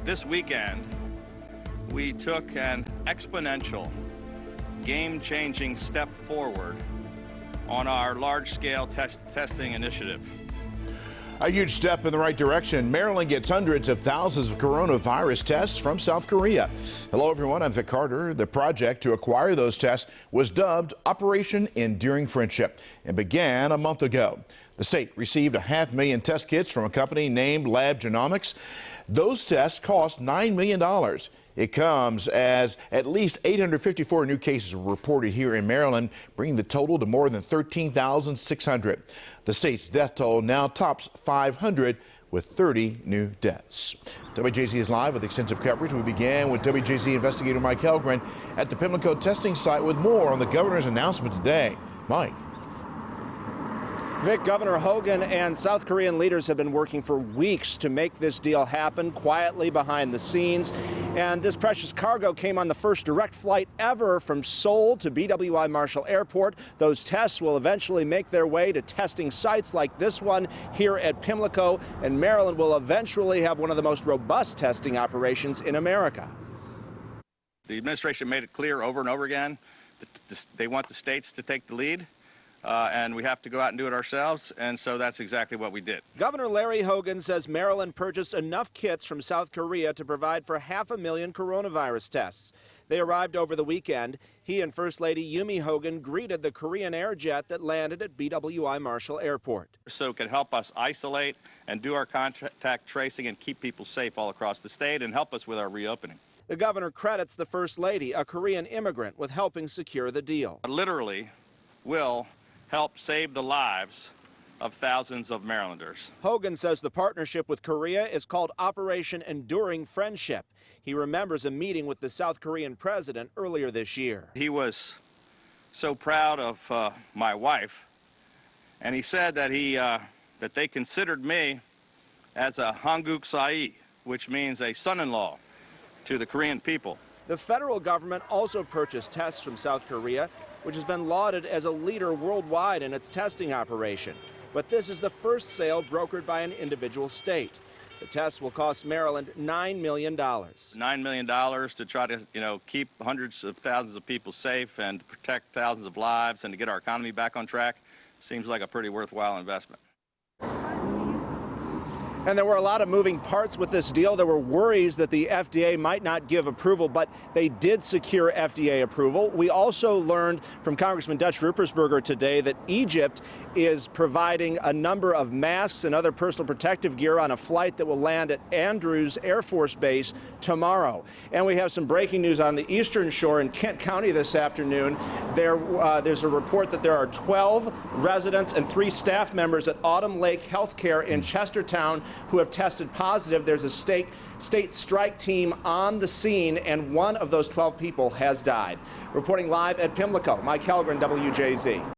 This weekend, we took an exponential, game-changing step forward on our large-scale testing initiative. A huge step in the right direction. Maryland gets hundreds of thousands of coronavirus tests from South Korea. Hello, everyone. I'm Vic Carter. The project to acquire those tests was dubbed Operation Enduring Friendship and began a month ago. The state received 500,000 test kits from a company named Lab Genomics. Those tests cost $9 million. It comes as at least 854 new cases were reported here in Maryland, bringing the total to more than 13,600. The state's death toll now tops 500 with 30 new deaths. WJZ is live with extensive coverage. We began with WJZ investigator Mike Helgren at the Pimlico testing site with more on the governor's announcement today. Mike. Vic, Governor Hogan and South Korean leaders have been working for weeks to make this deal happen quietly behind the scenes. And this precious cargo came on the first direct flight ever from Seoul to BWI Marshall Airport. Those tests will eventually make their way to testing sites like this one here at Pimlico, and Maryland will eventually have one of the most robust testing operations in America. The administration made it clear over and over again that they want the states to take the lead. And we have to go out and do it ourselves, and so that's exactly what we did. Governor Larry Hogan says Maryland purchased enough kits from South Korea to provide for 500,000 coronavirus tests. They arrived over the weekend. He and First Lady Yumi Hogan greeted the Korean air jet that landed at BWI Marshall Airport. So it can help us isolate and do our contact tracing and keep people safe all across the state and help us with our reopening. The governor credits the First Lady, a Korean immigrant, with helping secure the deal. Literally will help save the lives of thousands of Marylanders. Hogan says the partnership with Korea is called Operation Enduring Friendship. He remembers a meeting with the South Korean president earlier this year. He was so proud of my wife, and he said that that they considered me as a Hanguk Sai, which means a son-in-law to the Korean people. The federal government also purchased tests from South Korea, which has been lauded as a leader worldwide in its testing operation. But this is the first sale brokered by an individual state. The tests will cost Maryland $9 million. $9 million to try to, keep hundreds of thousands of people safe and to protect thousands of lives and to get our economy back on track seems like a pretty worthwhile investment. And there were a lot of moving parts with this deal. There were worries that the FDA might not give approval, but they did secure FDA approval. We also learned from Congressman Dutch Ruppersberger today that Egypt is providing a number of masks and other personal protective gear on a flight that will land at Andrews Air Force Base tomorrow. And we have some breaking news on the Eastern Shore in Kent County this afternoon. There's a report that there are 12 residents and 3 staff members at Autumn Lake Healthcare in Chestertown who have tested positive. There's a state strike team on the scene, and one of those 12 people has died. Reporting live at Pimlico, Mike Helgren, WJZ.